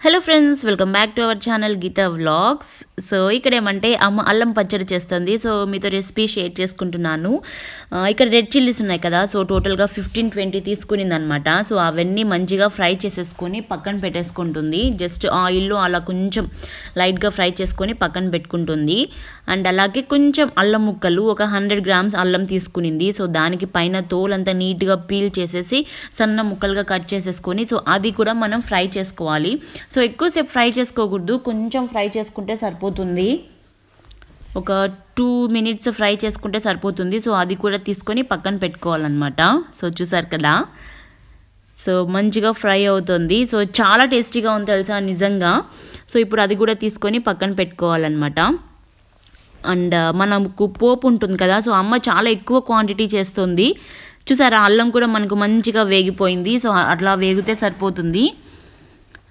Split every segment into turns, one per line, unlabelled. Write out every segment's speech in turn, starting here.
Hello friends, welcome back to our channel Geetha vlogs. So ఇక్కడ ఏమంటే అమ్మ అల్లం పచ్చడి చేస్తుంది. సో మీతో రెసిపీ షేర్ చేసుకుంటున్నాను. ఇక్కడ రెడ్ చిల్లీస్ ఉన్నాయి కదా, సో టోటల్గా 15-20 తీసుకునింది అనమాట. సో అవన్నీ మంచిగా ఫ్రై చేసేసుకొని పక్కన పెట్టేసుకుంటుంది. జస్ట్ ఆయిల్లో అలా కొంచెం లైట్గా ఫ్రై చేసుకొని పక్కన పెట్టుకుంటుంది. అండ్ అలాగే కొంచెం అల్లం ముక్కలు, ఒక 100 grams అల్లం తీసుకునింది. సో దానికి పైన తోలంతా నీట్గా పీల్ చేసేసి సన్న ముక్కలుగా కట్ చేసేసుకొని సో అది కూడా మనం ఫ్రై చేసుకోవాలి. సో ఎక్కువసేపు ఫ్రై చేసుకోకూడదు, కొంచెం ఫ్రై చేసుకుంటే సరిపోతుంది. ఒక 2 minutes ఫ్రై చేసుకుంటే సరిపోతుంది. సో అది కూడా తీసుకొని పక్కన పెట్టుకోవాలన్నమాట. సో చూసారు కదా, సో మంచిగా ఫ్రై అవుతుంది. సో చాలా టేస్టీగా ఉంది తెలుసా నిజంగా. సో ఇప్పుడు అది కూడా తీసుకొని పక్కన పెట్టుకోవాలన్నమాట. అండ్ మనకు పోపు ఉంటుంది కదా, సో అమ్మ చాలా ఎక్కువ క్వాంటిటీ చేస్తుంది. చూసారా, అల్లం కూడా మనకు మంచిగా వేగిపోయింది. సో అట్లా వేగితే సరిపోతుంది.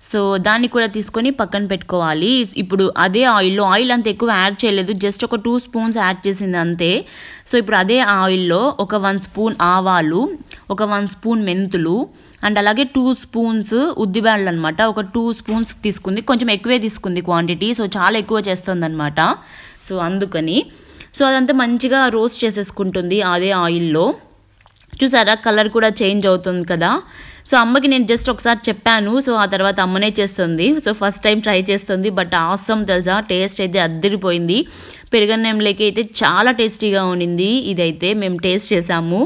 సో దాన్ని కూడా తీసుకొని పక్కన పెట్టుకోవాలి. ఇప్పుడు అదే ఆయిల్లో, ఆయిల్ అంత ఎక్కువ యాడ్ చేయలేదు, జస్ట్ ఒక 2 spoons యాడ్ చేసింది అంతే. సో ఇప్పుడు అదే ఆయిల్లో ఒక 1 spoon ఆవాలు, ఒక 1 spoon మెంతులు, అండ్ అలాగే 2 spoons ఉద్దిబ్యాళ్ళు అనమాట. ఒక 2 spoons తీసుకుంది, కొంచెం ఎక్కువే తీసుకుంది క్వాంటిటీ. సో చాలా ఎక్కువ చేస్తుంది అనమాట. సో అందుకని సో అదంతా మంచిగా రోస్ట్ చేసేసుకుంటుంది అదే ఆయిల్లో. చూసారా, కలర్ కూడా చేంజ్ అవుతుంది కదా. సో అమ్మకి నేను జస్ట్ ఒకసారి చెప్పాను. సో ఆ తర్వాత అమ్మనే చేస్తుంది. సో ఫస్ట్ టైం ట్రై చేస్తుంది. బట్ ఆసమ్ తెలుసా, టేస్ట్ అయితే అద్దరిపోయింది. పెరుగన్నంలోకి అయితే చాలా టేస్టీగా ఉండింది. ఇదైతే మేము టేస్ట్ చేసాము.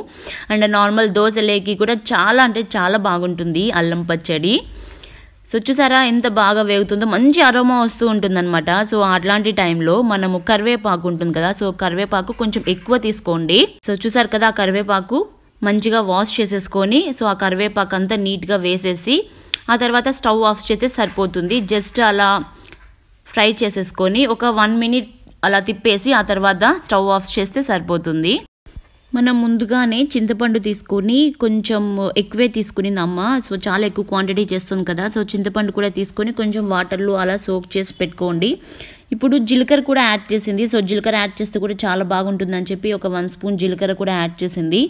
అండ్ నార్మల్ దోశలోకి కూడా చాలా అంటే చాలా బాగుంటుంది అల్లం పచ్చడి. సో చూసారా ఎంత బాగా వేగుతుందో, మంచి అరోమా వస్తూ ఉంటుందన్నమాట. సో అట్లాంటి టైంలో మనము కరివేపాకు ఉంటుంది కదా, సో కరివేపాకు కొంచెం ఎక్కువ తీసుకోండి. సో చూసారు కదా, ఆ కరివేపాకు మంచిగా వాష్ చేసేసుకొని సో ఆ కరివేపాకు అంతా నీట్గా వేసేసి ఆ తర్వాత స్టవ్ ఆఫ్ చేస్తే సరిపోతుంది. జస్ట్ అలా ఫ్రై చేసేసుకొని ఒక 1 minute అలా తిప్పేసి ఆ తర్వాత స్టవ్ ఆఫ్ చేస్తే సరిపోతుంది. మనం ముందుగానే చింతపండు తీసుకొని కొంచెం ఎక్కువే తీసుకునింది అమ్మ. సో చాలా ఎక్కువ క్వాంటిటీ చేస్తుంది కదా, సో చింతపండు కూడా తీసుకొని కొంచెం వాటర్లో అలా సోక్ చేసి పెట్టుకోండి. ఇప్పుడు జీలకర్ర కూడా యాడ్ చేసింది. సో జీలకర్ర యాడ్ చేస్తే కూడా చాలా బాగుంటుందని చెప్పి ఒక 1 spoon జీలకర్ర కూడా యాడ్ చేసింది.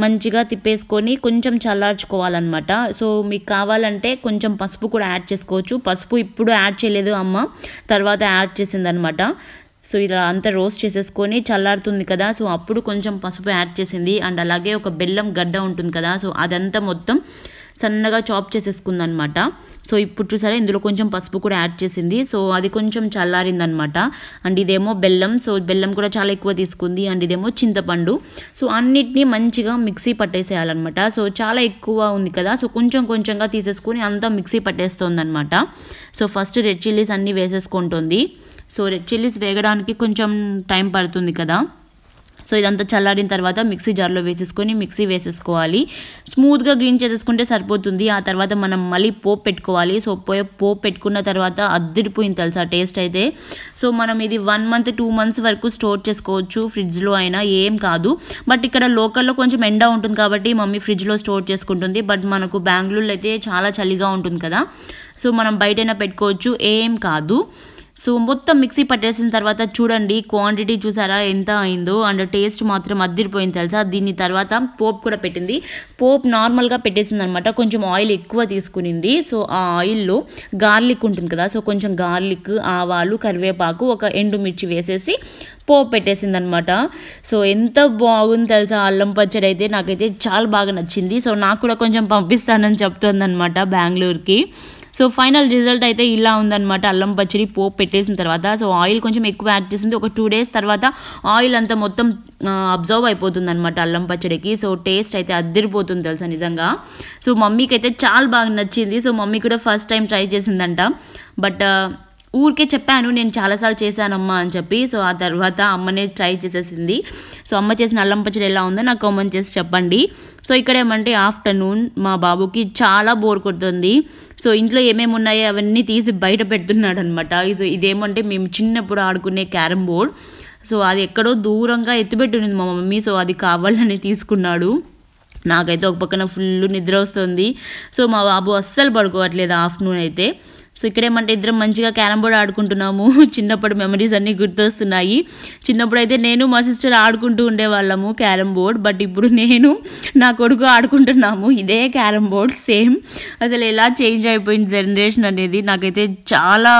మంచిగా తిప్పేసుకొని కొంచెం చల్లార్చుకోవాలన్నమాట. సో మీకు కావాలంటే కొంచెం పసుపు కూడా యాడ్ చేసుకోవచ్చు. పసుపు ఇప్పుడు యాడ్ చేయలేదు అమ్మ, తర్వాత యాడ్ చేసిందనమాట. సో ఇలా అంతా రోస్ట్ చేసేసుకొని చల్లారుతుంది కదా, సో అప్పుడు కొంచెం పసుపు యాడ్ చేసింది. అండ్ అలాగే ఒక బెల్లం గడ్డ ఉంటుంది కదా, సో అదంతా మొత్తం సన్నగా చాప్ చేసేసుకుందనమాట. సో ఇప్పుడు చూసారా, ఇందులో కొంచెం పసుపు కూడా యాడ్ చేసింది. సో అది కొంచెం చల్లారిందనమాట. అండ్ ఇదేమో బెల్లం, సో బెల్లం కూడా చాలా ఎక్కువ తీసుకుంది. అండ్ ఇదేమో చింతపండు. సో అన్నిటినీ మంచిగా మిక్సీ పట్టేసేయాలన్నమాట. సో చాలా ఎక్కువ ఉంది కదా, సో కొంచెం కొంచెంగా తీసేసుకొని అంతా మిక్సీ పట్టేస్తుంది అనమాట. సో ఫస్ట్ రెడ్ చిల్లీస్ అన్నీ వేసేసుకుంటుంది. సో రెడ్ చిల్లీస్ వేగడానికి కొంచెం టైం పడుతుంది కదా. సో ఇదంతా చల్లారిన తర్వాత మిక్సీ జార్లో వేసేసుకొని మిక్సీ వేసేసుకోవాలి. స్మూత్గా గ్రీన్ చేసేసుకుంటే సరిపోతుంది. ఆ తర్వాత మనం మళ్ళీ పోపు పెట్టుకోవాలి. సో పోపు పెట్టుకున్న తర్వాత అద్దరిపోయింది తెలుసా టేస్ట్ అయితే. సో మనం ఇది 1 month 2 months వరకు స్టోర్ చేసుకోవచ్చు, ఫ్రిడ్జ్లో అయినా ఏం కాదు. బట్ ఇక్కడ లోకల్లో కొంచెం ఎండ ఉంటుంది కాబట్టి మమ్మీ ఫ్రిడ్జ్లో స్టోర్ చేసుకుంటుంది. బట్ మనకు బెంగళూరులో అయితే చాలా చలిగా ఉంటుంది కదా, సో మనం బయటైనా పెట్టుకోవచ్చు, ఏం కాదు. సో మొత్తం మిక్సీ పట్టేసిన తర్వాత చూడండి, క్వాంటిటీ చూసారా ఎంత అయిందో. అండ్ టేస్ట్ మాత్రం అద్దరిపోయింది తెలుసా. దీని తర్వాత పోపు కూడా పెట్టింది. పోపు నార్మల్గా పెట్టేసింది అనమాట, కొంచెం ఆయిల్ ఎక్కువ తీసుకునింది. సో ఆ ఆయిల్లో గార్లిక్ ఉంటుంది కదా, సో కొంచెం గార్లిక్, ఆవాలు, కరివేపాకు, ఒక ఎండుమిర్చి వేసేసి పోపు పెట్టేసింది అనమాట. సో ఎంత బాగుంది తెలుసా అల్లం పచ్చడి అయితే. నాకైతే చాలా బాగా నచ్చింది. సో నాకు కూడా కొంచెం పంపిస్తానని చెప్తుంది అనమాట బెంగళూరుకి. సో ఫైనల్ రిజల్ట్ అయితే ఇలా ఉందన్నమాట అల్లం పచ్చడి పోపు పెట్టేసిన తర్వాత. సో ఆయిల్ కొంచెం ఎక్కువ యాడ్ చేసింది. ఒక 2 days తర్వాత ఆయిల్ అంతా మొత్తం అబ్జర్వ్ అయిపోతుంది అనమాట అల్లం పచ్చడికి. సో టేస్ట్ అయితే అద్దరిపోతుంది తెలుసా నిజంగా. సో మమ్మీకి అయితే చాలా బాగా నచ్చింది. సో మమ్మీ కూడా ఫస్ట్ టైం ట్రై చేసిందంట. బట్ ఊరికే చెప్పాను నేను చాలాసార్లు చేశానమ్మా అని చెప్పి. సో ఆ తర్వాత అమ్మనే ట్రై చేసేసింది. సో అమ్మ చేసిన అల్లం పచ్చడి ఎలా ఉందో నాకు కామెంట్ చేసి చెప్పండి. సో ఇక్కడ ఏమంటే ఆఫ్టర్నూన్ మా బాబుకి చాలా బోర్ కొడుతుంది. సో ఇంట్లో ఏమేమి ఉన్నాయో అవన్నీ తీసి బయట పెడుతున్నాడు అనమాట. సో ఇదేమంటే మేము చిన్నప్పుడు ఆడుకునే క్యారమ్ బోర్డ్. సో అది ఎక్కడో దూరంగా ఎత్తిపెట్టింది మా మమ్మీ. సో అది కావాలని తీసుకున్నాడు. నాకైతే ఒక పక్కన ఫుల్ నిద్ర వస్తుంది. సో మా బాబు అస్సలు పడుకోవట్లేదు ఆఫ్టర్నూన్ అయితే. సో ఇక్కడేమంటే ఇద్దరం మంచిగా క్యారమ్ బోర్డ్ ఆడుకుంటున్నాము. చిన్నప్పటి మెమరీస్ అన్నీ గుర్తొస్తున్నాయి. చిన్నప్పుడు అయితే నేను మా సిస్టర్ ఆడుకుంటూ ఉండేవాళ్ళము క్యారమ్ బోర్డ్. బట్ ఇప్పుడు నేను నా కొడుకు ఆడుకుంటున్నాము ఇదే క్యారమ్ బోర్డ్ సేమ్. అసలు ఎలా చేంజ్ అయిపోయింది జనరేషన్ అనేది నాకైతే చాలా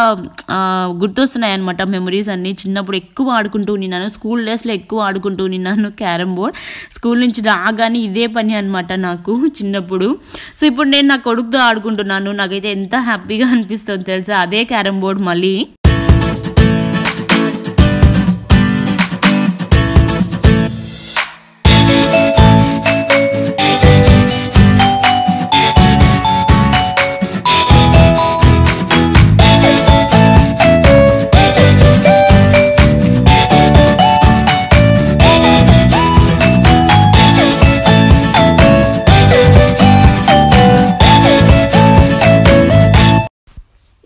గుర్తొస్తున్నాయి అనమాట మెమరీస్ అన్నీ. చిన్నప్పుడు ఎక్కువ ఆడుకుంటూ ఉన్నాను, స్కూల్ డేస్లో ఎక్కువ ఆడుకుంటూ ఉన్నాను క్యారమ్ బోర్డ్. స్కూల్ నుంచి రాగానే ఇదే పని అనమాట నాకు చిన్నప్పుడు. సో ఇప్పుడు నేను నా కొడుకుతో ఆడుకుంటున్నాను. నాకైతే ఎంత హ్యాపీగా అనిపిస్తుంది తెలుసా అదే క్యారమ్ బోర్డ్ మళ్ళీ.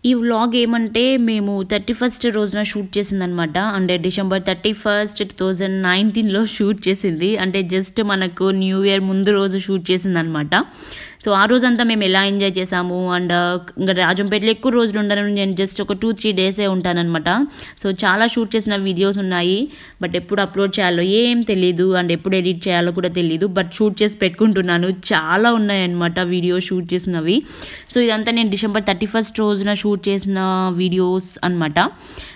ఈ వ్లాగ్ ఏమంటే మేము 31st రోజున షూట్ చేసిందనమాట. అంటే December 31, 2019లో షూట్ చేసింది. అంటే జస్ట్ మనకు న్యూ ఇయర్ ముందు రోజు షూట్ చేసిందనమాట. సో ఆ రోజంతా మేము ఎలా ఎంజాయ్ చేసాము. అండ్ ఇంకా రాజంపేటలో ఎక్కువ రోజులు ఉండను, నేను జస్ట్ ఒక 2-3 డేసే ఉంటానన్నమాట. సో చాలా షూట్ చేసిన వీడియోస్ ఉన్నాయి. బట్ ఎప్పుడు అప్లోడ్ చేయాలో ఏం తెలీదు, అండ్ ఎప్పుడు ఎడిట్ చేయాలో కూడా తెలీదు. బట్ షూట్ చేసి పెట్టుకుంటున్నాను. చాలా ఉన్నాయన్నమాట వీడియో షూట్ చేసినవి. సో ఇదంతా నేను December 31 రోజున షూట్ చేసిన వీడియోస్ అనమాట.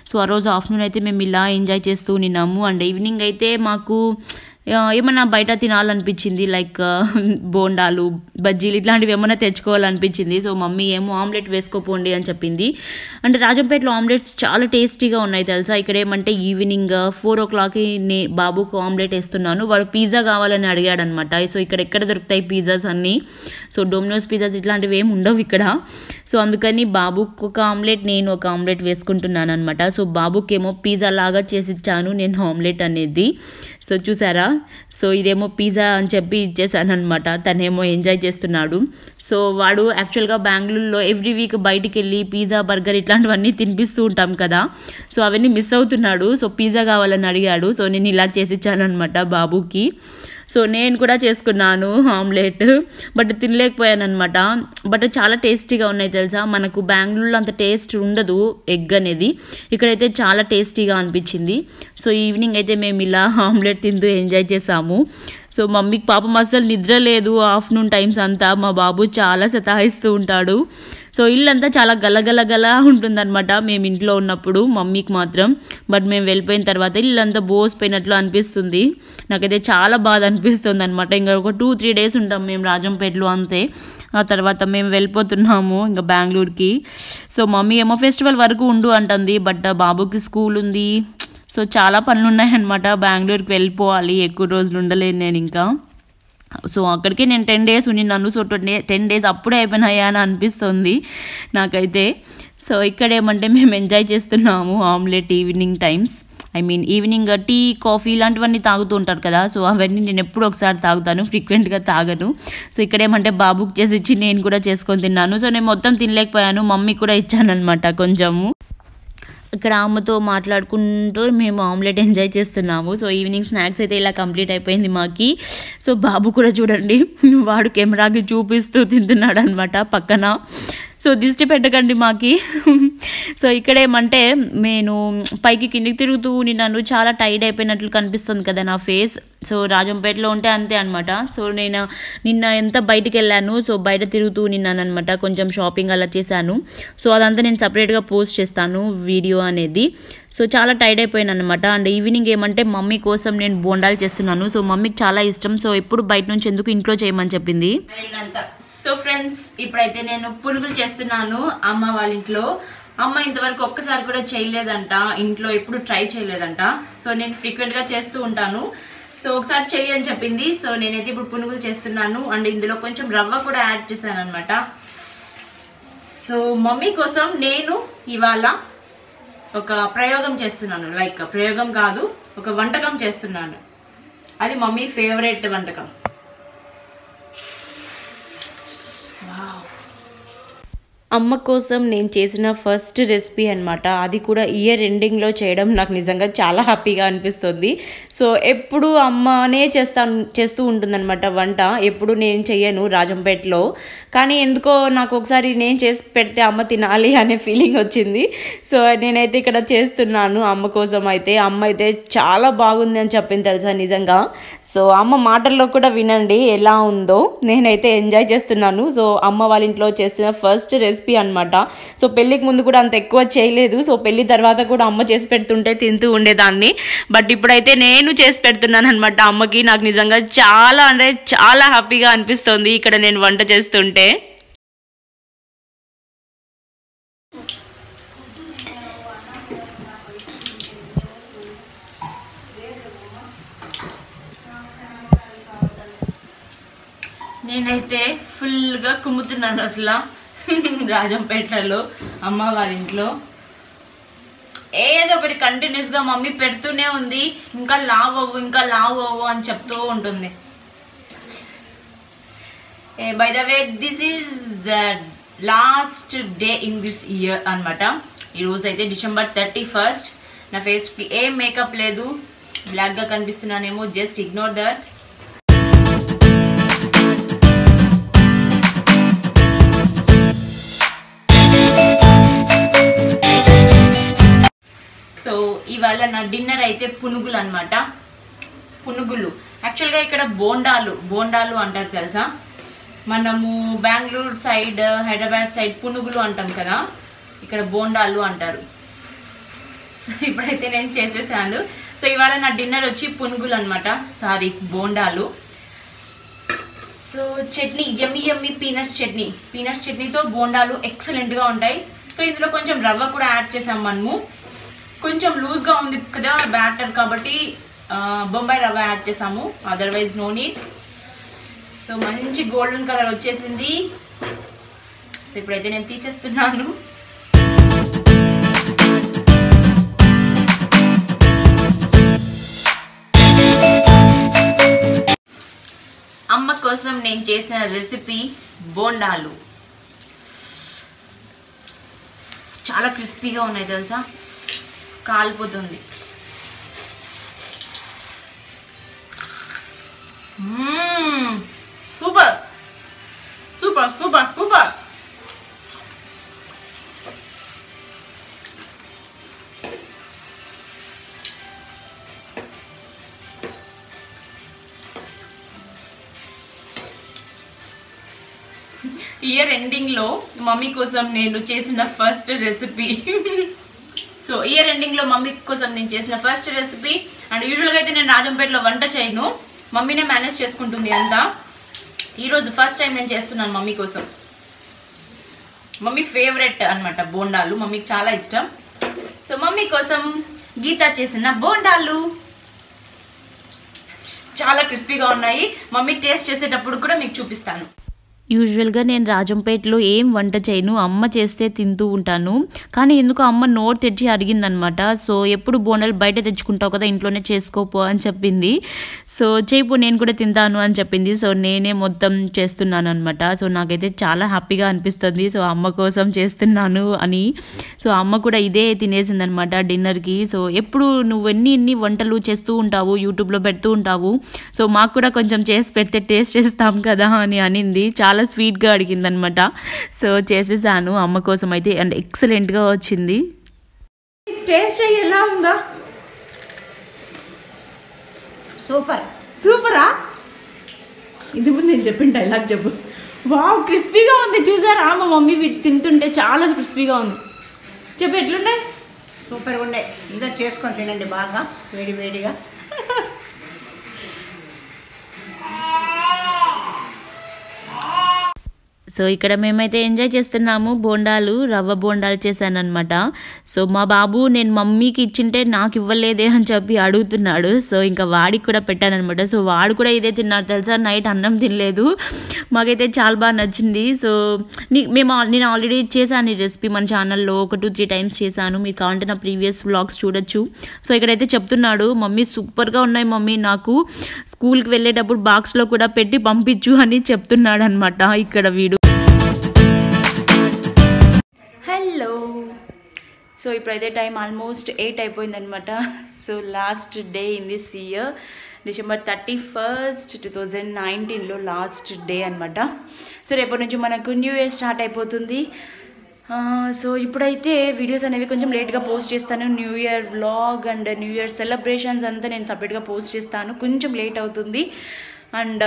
సో ఆ రోజు ఆఫ్టర్నూన్ అయితే మేము ఇలా ఎంజాయ్ చేస్తూ ఉన్నాము. అండ్ ఈవినింగ్ అయితే మాకు ఏమన్నా బయట తినాలనిపించింది, లైక్ బోండాలు, బజ్జీలు ఇట్లాంటివి ఏమన్నా తెచ్చుకోవాలనిపించింది. సో మమ్మీ ఏమో ఆమ్లెట్ వేసుకోపోండి అని చెప్పింది. అంటే రాజంపేటలో ఆమ్లెట్స్ చాలా టేస్టీగా ఉన్నాయి తెలుసా. ఇక్కడ ఏమంటే ఈవినింగ్ 4 o'clockకి బాబుకు ఆమ్లెట్ వేస్తున్నాను. వాడు పిజ్జా కావాలని అడిగాడు అనమాట. సో ఇక్కడ ఎక్కడ దొరుకుతాయి పిజ్జాస్ అన్నీ. సో డొమినోస్ పిజ్జాస్ ఇట్లాంటివి ఏమి ఉండవు ఇక్కడ. సో అందుకని బాబుకు ఒక ఆమ్లెట్, నేను ఒక ఆమ్లెట్ వేసుకుంటున్నాను అనమాట. సో బాబుకేమో పిజ్జా లాగా చేసి ఇచ్చాను నేను ఆమ్లెట్ అనేది. సో చూసారా, సో ఇదేమో పిజ్జా అని చెప్పి ఇచ్చేసాను అనమాట. తనేమో ఎంజాయ్ చేస్తున్నాడు. సో వాడు యాక్చువల్గా బెంగళూరులో ఎవ్రీ వీక్ బయటికి వెళ్ళి పిజ్జా, బర్గర్ ఇట్లాంటివన్నీ తినిపిస్తూ ఉంటాం కదా. సో అవన్నీ మిస్ అవుతున్నాడు. సో పిజ్జా కావాలని అడిగాడు. సో నేను ఇలా చేసి ఇచ్చాను అనమాట బాబుకి. సో నేను కూడా చేసుకున్నాను ఆమ్లెట్. బట్ తినలేకపోయాను అనమాట. బట్ చాలా టేస్టీగా ఉన్నాయి తెలుసా. మనకు బెంగళూరులో అంత టేస్ట్ ఉండదు ఎగ్ అనేది, ఇక్కడైతే చాలా టేస్టీగా అనిపించింది. సో ఈవినింగ్ అయితే మేము ఇలా ఆమ్లెట్ తింటూ ఎంజాయ్ చేసాము. సో మమ్మీకి పాపం అసలు నిద్ర లేదు ఆఫ్టర్నూన్ టైమ్స్ అంతా. మా బాబు చాలా సతాయిస్తూ ఉంటాడు. సో ఇల్లంతా చాలా గలగలగల ఉంటుందన్నమాట మేము ఇంట్లో ఉన్నప్పుడు, మమ్మీకి మాత్రం. బట్ మేము వెళ్ళిపోయిన తర్వాత ఇల్లంతా బోసిపోయినట్లు అనిపిస్తుంది. నాకైతే చాలా బాధ అనిపిస్తుంది అనమాట. ఇంకా ఒక 2-3 డేస్ ఉంటాం మేము రాజంపేటలో అంతే. ఆ తర్వాత మేము వెళ్ళిపోతున్నాము ఇంకా బెంగళూరుకి. సో మమ్మీ ఏమో ఫెస్టివల్ వరకు ఉండు అంటుంది. బట్ బాబుకి స్కూల్ ఉంది. సో చాలా పనులు ఉన్నాయన్నమాట. బెంగళూరుకి వెళ్ళిపోవాలి, ఎక్కువ రోజులు ఉండలేను నేను ఇంకా. సో అక్కడికే నేను 10 days ఉన్నాను. సో 10 days అప్పుడే అయిపోయినాయా అని అనిపిస్తుంది నాకైతే. సో ఇక్కడ ఏమంటే మేము ఎంజాయ్ చేస్తున్నాము omelette evening times. I mean evening tea, coffee ఇలాంటివన్నీ తాగుతూ ఉంటారు కదా. సో అవన్నీ నేను ఎప్పుడు ఒకసారి తాగుతాను, ఫ్రీక్వెంట్గా తాగను. సో ఇక్కడ ఏమంటే బాబుకి చేసి ఇచ్చి నేను కూడా చేసుకొని తిన్నాను. సో నేను మొత్తం తినలేకపోయాను, మమ్మీ కూడా ఇచ్చాను అనమాట కొంచెము. ఇక్కడ అమ్మతో మాట్లాడుకుంటూ మేము ఆమ్లెట్ ఎంజాయ్ చేస్తున్నాము. సో ఈవినింగ్ స్నాక్స్ అయితే ఇలా కంప్లీట్ అయిపోయింది మాకి. సో బాబు కూడా చూడండి, వాడు కెమెరాకి చూపిస్తూ తింటున్నాడు అనమాట పక్కన. సో దిష్టి పెట్టకండి మాకి. సో ఇక్కడేమంటే నేను పైకి కిందికి తిరుగుతూ నన్ను చాలా టైర్డ్ అయిపోయినట్లు కనిపిస్తుంది కదా నా ఫేస్. సో రాజంపేటలో ఉంటే అంతే అనమాట. సో నేను నిన్న ఎంత బయటికి వెళ్ళాను, సో బయట తిరుగుతూ నిన్నాను అనమాట. కొంచెం షాపింగ్ అలా చేశాను. సో అదంతా నేను సపరేట్గా పోస్ట్ చేస్తాను వీడియో అనేది. సో చాలా టైర్డ్ అయిపోయాను అనమాట. అండ్ ఈవినింగ్ ఏమంటే మమ్మీ కోసం నేను బోండాలు చేస్తున్నాను. సో మమ్మీకి చాలా ఇష్టం. సో ఎప్పుడు బయట నుంచి ఎందుకు ఇంట్లో చేయమని చెప్పింది. సో ఫ్రెండ్స్, ఇప్పుడైతే నేను పునుగులు చేస్తున్నాను అమ్మ వాళ్ళ ఇంట్లో. అమ్మ ఇంతవరకు ఒక్కసారి కూడా చేయలేదంట ఇంట్లో, ఎప్పుడు ట్రై చేయలేదంట. సో నేను ఫ్రీక్వెంట్గా చేస్తూ ఉంటాను. సో ఒకసారి చెయ్యి అని చెప్పింది. సో నేనైతే ఇప్పుడు పునుగులు చేస్తున్నాను. అండ్ ఇందులో కొంచెం రవ్వ కూడా యాడ్ చేశాను అనమాట. సో మమ్మీ కోసం నేను ఇవాళ ఒక ప్రయోగం చేస్తున్నాను, లైక్ ప్రయోగం కాదు, ఒక వంటకం చేస్తున్నాను. అది మమ్మీ ఫేవరెట్ వంటకం. అమ్మ కోసం నేను చేసిన ఫస్ట్ రెసిపీ అనమాట. అది కూడా ఇయర్ ఎండింగ్లో చేయడం నాకు నిజంగా చాలా హ్యాపీగా అనిపిస్తుంది. సో ఎప్పుడు అమ్మనే చేస్తూ ఉంటుందన్నమాట వంట. ఎప్పుడు నేను చెయ్యను రాజంపేటలో. కానీ ఎందుకో నాకు ఒకసారి నేను చేసి పెడితే అమ్మ తినాలి అనే ఫీలింగ్ వచ్చింది. సో నేనైతే ఇక్కడ చేస్తున్నాను అమ్మ కోసం. అయితే అమ్మ అయితే చాలా బాగుంది అని చెప్పింది తెలుసా నిజంగా. సో అమ్మ మాటల్లో కూడా వినండి ఎలా ఉందో. నేనైతే ఎంజాయ్ చేస్తున్నాను. సో అమ్మ వాళ్ళ ఇంట్లో చేస్తున్న ఫస్ట్ రెసిపీ అనమాట. సో పెళ్ళికి ముందు కూడా అంత ఎక్కువ చేయలేదు. సో పెళ్లి తర్వాత కూడా అమ్మ చేసి పెడుతుంటే తింటూ ఉండేదాన్ని. బట్ ఇప్పుడైతే నేను చేసి పెడుతున్నాను అనమాట అమ్మకి. నాకు నిజంగా చాలా అంటే చాలా హ్యాపీగా అనిపిస్తుంది ఇక్కడ నేను వంట చేస్తుంటే. నేనైతే ఫుల్గా కుమ్ముతున్నాను అసలు రాజంపేటలో అమ్మ వాళ్ళ ఇంట్లో. ఏదో ఒకటి కంటిన్యూస్గా మమ్మీ పెడుతూనే ఉంది. ఇంకా లావ్ అవ్వు అని చెప్తూ ఉంటుంది. By the way this is the last day in this year అనమాట. ఈరోజు అయితే December 31. నా ఫేస్కి ఏం మేకప్ లేదు. బ్లాక్గా కనిపిస్తున్నానేమో, జస్ట్ ఇగ్నోర్ దట్. సో ఇవాళ నా డిన్నర్ అయితే పునుగులు అనమాట. పునుగులు యాక్చువల్గా ఇక్కడ బోండాలు అంటారు తెలుసా. మనము బెంగళూరు సైడ్, హైదరాబాద్ సైడ్ పునుగులు అంటాం కదా, ఇక్కడ బోండాలు అంటారు. సో ఇప్పుడైతే నేను చేసేసాను. సో ఇవాళ నా డిన్నర్ వచ్చి పునుగులు అనమాట, సారీ బోండాలు. సో చట్నీ, యమ్మీ పీనట్స్ చట్నీతో బోండాలు ఎక్సలెంట్గా ఉంటాయి. సో ఇందులో కొంచెం రవ్వ కూడా యాడ్ చేసాం మనము. కొంచెం లూజ్గా ఉంది కదా బ్యాటర్, కాబట్టి బొంబాయి రవ్వ యాడ్ చేసాము, అదర్వైజ్ నో నీడ్. సో మంచి గోల్డెన్ కలర్ వచ్చేసింది. సో ఇప్పుడైతే నేను తీసేస్తున్నాను. అమ్మ కోసం నేను చేసిన రెసిపీ బోండాలు. చాలా క్రిస్పీగా ఉన్నాయి తెలుసా, కాలిపోతుంది. Super super super super. Year ఎండింగ్లో మమ్మీ కోసం నేను చేసిన ఫస్ట్ రెసిపీ. సో ఇయర్ ఎండింగ్లో మమ్మీ కోసం నేను చేసిన ఫస్ట్ రెసిపీ. అండ్ యూజువల్గా అయితే నేను రాజంపేటలో వంట చేయను, మమ్మీనే మేనేజ్ చేసుకుంటుంది అంతా. ఈరోజు ఫస్ట్ టైం నేను చేస్తున్నాను మమ్మీ కోసం. మమ్మీ ఫేవరెట్ అనమాట బోండాలు, మమ్మీకి చాలా ఇష్టం. సో మమ్మీ కోసం గీత చేసిన బోండాలు చాలా క్రిస్పీగా ఉన్నాయి. మమ్మీ టేస్ట్ చేసేటప్పుడు కూడా మీకు చూపిస్తాను.
యూజువల్గా నేను రాజంపేటలో ఏం వంట చేయను, అమ్మ చేస్తే తింటూ ఉంటాను. కానీ ఎందుకు అమ్మ నోరు తెచ్చి అడిగిందనమాట. సో ఎప్పుడు బోండాలు బయట తెచ్చుకుంటావు కదా, ఇంట్లోనే చేసుకోపో అని చెప్పింది. సో చేయిపో నేను కూడా తింటాను అని చెప్పింది. సో నేనే మొత్తం చేస్తున్నాను అనమాట. సో నాకైతే చాలా హ్యాపీగా అనిపిస్తుంది, సో అమ్మ కోసం చేస్తున్నాను అని. సో అమ్మ కూడా ఇదే తినేసిందనమాట డిన్నర్కి. సో ఎప్పుడు నువ్వు ఎన్ని వంటలు చేస్తూ ఉంటావు, యూట్యూబ్లో పెడుతూ ఉంటావు, సో మాకు కూడా కొంచెం చేసి పెడితే టేస్ట్ చేస్తాం కదా అని అనింది. చాలా స్వీట్గా అడిగిందనమాట. సో చేసేసాను అమ్మ కోసం అయితే, అండ్ ఎక్సలెంట్గా వచ్చింది.
టేస్ట్ ఎలా ఉందా?
సూపర్.
సూపరా? ఇది ముందు నేను చెప్పిన డైలాగ్ చెప్పు. వావ్, క్రిస్పీగా ఉంది చూసారా? మా మమ్మీ తింటుంటే చాలా క్రిస్పీగా ఉంది. చెప్పు ఎట్లున్నాయి?
సూపర్గా ఉండే. ఇంకా చేసుకొని తినండి బాగా వేడిగా.
సో ఇక్కడ మేమైతే ఎంజాయ్ చేస్తున్నాము. బోండాలు, రవ్వ బోండాలు చేశాను అనమాట. సో మా బాబు నేను మమ్మీకి ఇచ్చింటే నాకు ఇవ్వలేదే అని చెప్పి అడుగుతున్నాడు. సో ఇంకా వాడికి కూడా పెట్టానమాట. సో వాడు కూడా ఇదే తిన్నాడు తెలుసా. నైట్ అన్నం తినలేదు. మాకైతే చాలా బాగా నచ్చింది. సో నేను ఆల్రెడీ చేశాను ఈ రెసిపీ మన ఛానల్లో 1-2-3 టైమ్స్ చేశాను. మీరు కావాలంటే నా ప్రీవియస్ వ్లాగ్స్ చూడొచ్చు. సో ఇక్కడైతే చెప్తున్నాడు, మమ్మీ సూపర్గా ఉన్నాయి మమ్మీ, నాకు స్కూల్కి వెళ్ళేటప్పుడు బాక్స్లో కూడా పెట్టి పంపించు అని చెప్తున్నాడు అనమాట ఇక్కడ వీడు. హలో, సో ఇప్పుడైతే టైం ఆల్మోస్ట్ 8 అయిపోయిందనమాట. So last day in this year, December 31st, 2019లో లాస్ట్ డే అనమాట. సో రేపటి నుంచి మనకు న్యూ ఇయర్ స్టార్ట్ అయిపోతుంది. సో ఇప్పుడైతే వీడియోస్ అనేవి కొంచెం లేట్గా పోస్ట్ చేస్తాను. New year vlog and new year celebrations అంతా నేను సపరేట్గా పోస్ట్ చేస్తాను. కొంచెం లేట్ అవుతుంది. అండ్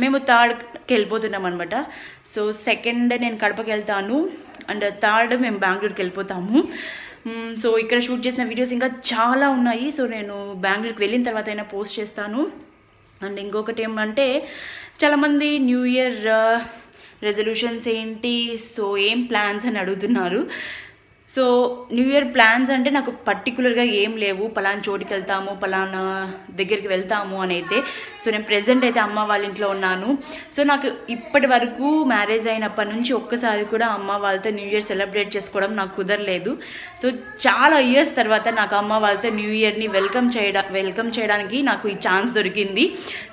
మేము 3rdకి వెళ్ళిపోతున్నాం అనమాట. సో 2nd నేను కడపకి వెళ్తాను అండ్ 3rd మేము బెంగళూరుకి వెళ్ళిపోతాము. సో ఇక్కడ షూట్ చేసిన వీడియోస్ ఇంకా చాలా ఉన్నాయి. సో నేను బెంగళూరుకి వెళ్ళిన తర్వాత అయినా పోస్ట్ చేస్తాను. అండ్ ఇంకొకటి ఏమంటే చాలామంది న్యూ ఇయర్ రెజల్యూషన్స్ ఏంటి, సో ఏం ప్లాన్స్ అని అడుగుతున్నారు. సో న్యూ ఇయర్ ప్లాన్స్ అంటే నాకు పర్టికులర్గా ఏం లేవు. పలానా చోటుకి వెళ్తాము, పలానా దగ్గరికి వెళ్తాము అని అయితే. సో నేను ప్రెజెంట్ అయితే అమ్మ వాళ్ళ ఇంట్లో ఉన్నాను. సో నాకు ఇప్పటి వరకు మ్యారేజ్ అయినప్పటి నుంచి ఒక్కసారి కూడా అమ్మ వాళ్ళతో న్యూ ఇయర్ సెలబ్రేట్ చేసుకోవడం నాకు కుదరలేదు. సో చాలా ఇయర్స్ తర్వాత నాకు అమ్మ వాళ్ళతో న్యూ ఇయర్ని వెల్కమ్ చేయడానికి నాకు ఈ ఛాన్స్ దొరికింది.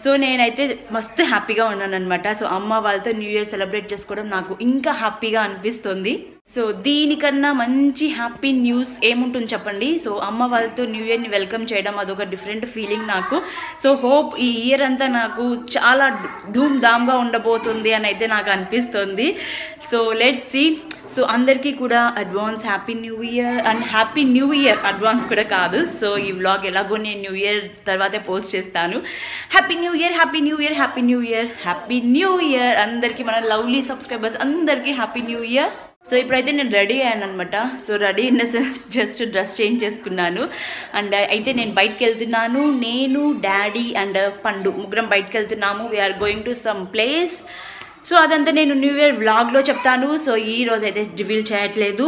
సో నేనైతే మస్తు హ్యాపీగా ఉన్నాను అనమాట. సో అమ్మ వాళ్ళతో న్యూ ఇయర్ సెలబ్రేట్ చేసుకోవడం నాకు ఇంకా హ్యాపీగా అనిపిస్తుంది. సో దీనికన్నా మంచి హ్యాపీ న్యూస్ ఏముంటుంది చెప్పండి. సో అమ్మ వాళ్ళతో న్యూ ఇయర్ని వెల్కమ్ చేయడం అదొక డిఫరెంట్ ఫీలింగ్ నాకు. సో హోప్ ఈ ఇయర్ అంతా నాకు చాలా ధూమ్ ధామ్గా ఉండబోతుంది అని అయితే నాకు అనిపిస్తుంది. So let's see. సో అందరికీ కూడా advance happy new year and happy new year. Advance కూడా కాదు. సో ఈ వ్లాగ్ ఎలాగో నేను న్యూ ఇయర్ తర్వాతే పోస్ట్ చేస్తాను. Happy new year, happy new year, happy new year, happy new year అందరికీ, మన లవ్లీ సబ్స్క్రైబర్స్ అందరికీ హ్యాపీ న్యూ ఇయర్. సో ఇప్పుడైతే నేను రెడీ అయ్యాను అనమాట. So ready in the sense just dress change చేసుకున్నాను. అండ్ అయితే నేను బయటకు వెళ్తున్నాను. నేను, డాడీ అండ్ పండు ముగ్గురం బయటకు వెళ్తున్నాము. We are going to some place. So అదంతా నేను న్యూ ఇయర్ వ్లాగ్లో చెప్తాను. సో ఈ రోజు అయితే రివీల్ చేయట్లేదు.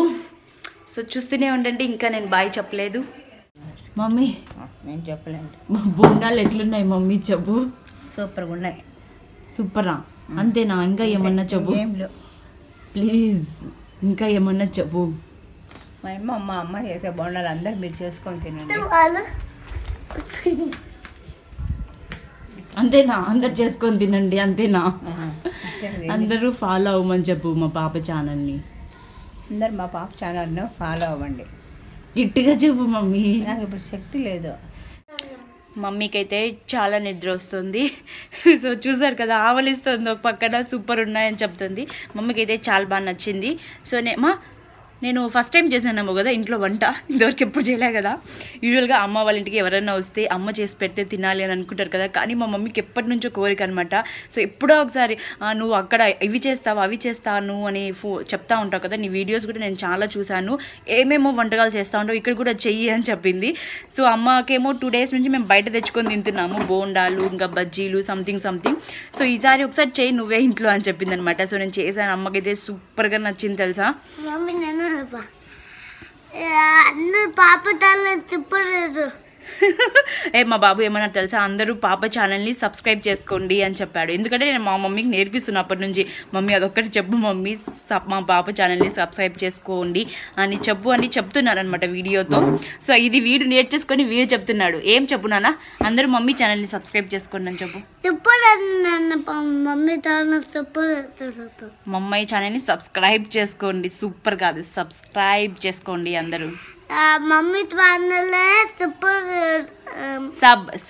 సో చూస్తూనే ఉండండి. ఇంకా నేను బాయ్ చెప్పలేదు. మమ్మీ
నేను చెప్పలేదు.
బొండాలు ఎట్లున్నాయి మమ్మీ చెప్పు.
సూపర్గా ఉన్నాయి.
సూపరా? అంతేనా? ఇంకా ఏమన్నా చెప్పు ప్లీజ్. ఇంకా ఏమన్నా చెప్పు.
మా అమ్మ చేసే బొండాలు అందరు మీరు చేసుకొని తినండి.
అంతేనా? అందరు చేసుకొని తినండి అంతేనా? అందరూ ఫాలో అవ్వమని చెప్పు మా పాప ఛానల్ని.
అందరు మా పాప ఛానల్ను ఫాలో అవ్వండి.
గట్టిగా చెప్పు మమ్మీ.
నాకు ఇప్పుడు శక్తి లేదు.
మమ్మీకి అయితే చాలా నిద్ర వస్తుంది. సో చూసారు కదా, ఆవలిస్తుంది ఒక పక్కన. సూపర్ ఉన్నాయని చెప్తుంది. మమ్మీకి అయితే చాలా బాగా నచ్చింది. సో నేను ఫస్ట్ టైం చేశానేమో కదా ఇంట్లో వంట. ఇంతవరకు ఎప్పుడు చేయలే కదా. యూజువల్గా అమ్మ వాళ్ళ ఇంటికి ఎవరైనా వస్తే అమ్మ చేసి పెడితే తినాలి అని అనుకుంటారు కదా. కానీ మా మమ్మీకి ఎప్పటి నుంచో కోరిక అనమాట. సో ఎప్పుడో ఒకసారి నువ్వు అక్కడ ఇవి చేస్తావు అవి చేస్తాను అని చెప్తా ఉంటావు కదా. నీ వీడియోస్ కూడా నేను చాలా చూశాను. ఏమేమో వంటకాలు చేస్తూ ఉంటావు, ఇక్కడ కూడా చెయ్యి అని చెప్పింది. సో అమ్మకేమో 2 days నుంచి మేము బయట తెచ్చుకొని తింటున్నాము. బోండాలు ఇంకా బజ్జీలు సంథింగ్. సో ఈసారి ఒకసారి చెయ్యి నువ్వే ఇంట్లో అని చెప్పింది అనమాట. సో నేను చేశాను. అమ్మకైతే సూపర్గా నచ్చింది తెలుసా.
పాప తిప్పలేదు.
మా బాబు ఏమన్నా తెలుసా, అందరూ పాప ఛానల్ని సబ్స్క్రైబ్ చేసుకోండి అని చెప్పాడు. ఎందుకంటే నేను మా మమ్మీకి నేర్పిస్తున్నా అప్పటి నుంచి. మమ్మీ అదొక్కటి చెప్పు మమ్మీ, మా పాప ఛానల్ని సబ్స్క్రైబ్ చేసుకోండి అని చెప్తున్నాను అనమాట వీడియోతో. సో ఇది వీడు నేర్చేసుకొని వీడు చెప్తున్నాడు. ఏం చెప్పు నాన్న? అందరూ మమ్మీ ఛానల్ని సబ్స్క్రైబ్ చేసుకోండి అని చెప్పు. మమ్మీ ఛానల్ని సబ్స్క్రైబ్ చేసుకోండి. సూపర్ కాదు, సబ్స్క్రైబ్ చేసుకోండి అందరూ.
Mummy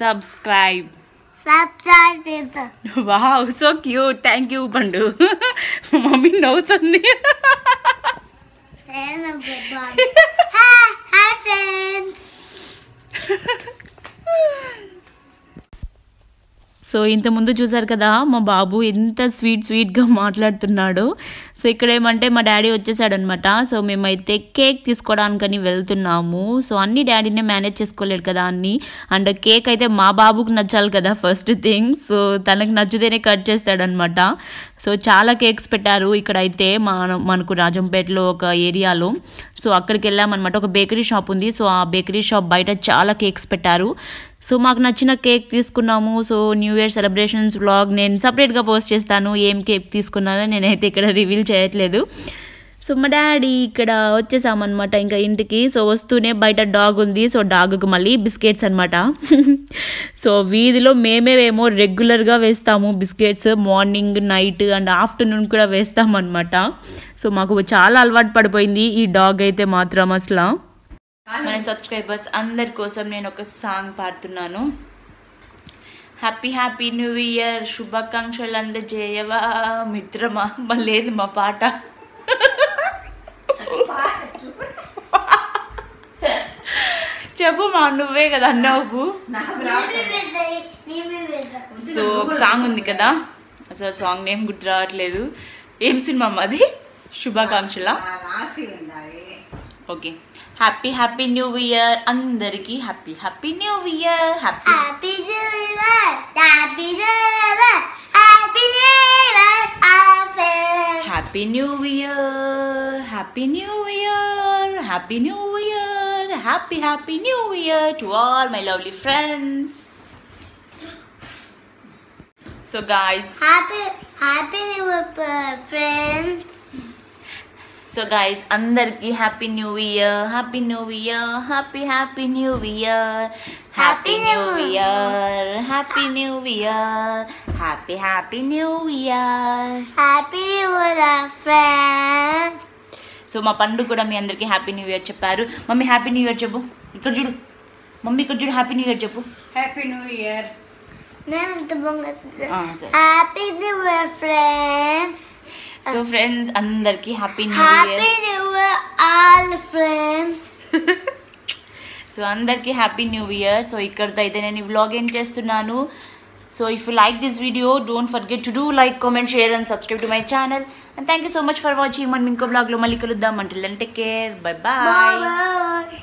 subscribe. Wow, so cute. Thank you పండు. మమ్మీ నవ్వుతుంది. సో ఇంతకుముందు చూసారు కదా మా బాబు ఎంత స్వీట్గా మాట్లాడుతున్నాడు. సో ఇక్కడ ఏమంటే మా డాడీ వచ్చేసాడనమాట. సో మేమైతే కేక్ తీసుకోవడానికని వెళ్తున్నాము. సో అన్ని డాడీనే మేనేజ్ చేసుకోలేడు కదా అన్నీ. అండ్ కేక్ అయితే మా బాబుకు నచ్చాలి కదా ఫస్ట్ థింగ్. సో తనకు నచ్చితేనే కట్ చేస్తాడనమాట. సో చాలా కేక్స్ పెట్టారు ఇక్కడైతే మనకు రాజంపేటలో ఒక ఏరియాలో. సో అక్కడికి వెళ్ళామన్నమాట. ఒక బేకరీ షాప్ ఉంది. సో ఆ బేకరీ షాప్ బయట చాలా కేక్స్ పెట్టారు. సో మాకు నచ్చిన కేక్ తీసుకున్నాము. So new year celebrations vlog నేను సపరేట్గా పోస్ట్ చేస్తాను. ఏం కేక్ తీసుకున్నానో నేనైతే ఇక్కడ రివీల్ చేయట్లేదు. సో మా డాడీ ఇక్కడ వచ్చేసామన్నమాట ఇంకా ఇంటికి. సో వస్తూనే బయట డాగ్ ఉంది. సో డాగ్కి మళ్ళీ బిస్కెట్స్ అనమాట. సో వీధిలో మేమేమో రెగ్యులర్గా వేస్తాము biscuits. Morning, night and afternoon కూడా వేస్తామన్నమాట. సో మాకు చాలా అలవాటు పడిపోయింది ఈ డాగ్ అయితే మాత్రం అసలు. మన సబ్స్క్రైబర్స్ అందరి కోసం నేను ఒక సాంగ్ పాడుతున్నాను. హ్యాపీ హ్యాపీ న్యూ ఇయర్, శుభాకాంక్షలు అందజేయవా మిత్రమా. లేదు మా పాట. చెప్పు మా, నువ్వే కదా అన్నావు. సో ఒక సాంగ్ ఉంది కదా, అసలు సాంగ్ నేమ్ గుర్తు రావట్లేదు. ఏం సినిమా అది? శుభాకాంక్షల. Okay. Happy happy new year అందరికి. Happy happy new year. Happy
happy new year, happy new year, happy new year,
happy new year, happy new year, happy new year, happy happy new year to all my lovely friends. So guys,
happy new year friends.
So guys అందరికి happy new year, happy new year, happy happy new year, happy new year, happy new year, happy happy new year,
happy new year friends.
So మా పండు కూడా మీ అందరికి happy new year చెప్పారు. Mummy happy new year చెప్పు. ఇక్కడ చూడు mummy, ఇక్కడ చూడు. హ్యాపీ న్యూ ఇయర్ చెప్పు.
Happy new year.
Happy new year friends.
So friends అందరికి happy new
happy
year.
New year all friends.
So అందరికి హ్యాపీ న్యూ ఇయర్. సో ఇక్కడితో అయితే నేను ఈ వ్లాగ్ ఏం చేస్తున్నాను. So if you like this video don't forget to do like, comment, share and subscribe to my channel. And thank you so much for watching. మనం ఇంకో బ్లాగ్లో మళ్ళీ కలుద్దాం. Until then take care. Bye bye.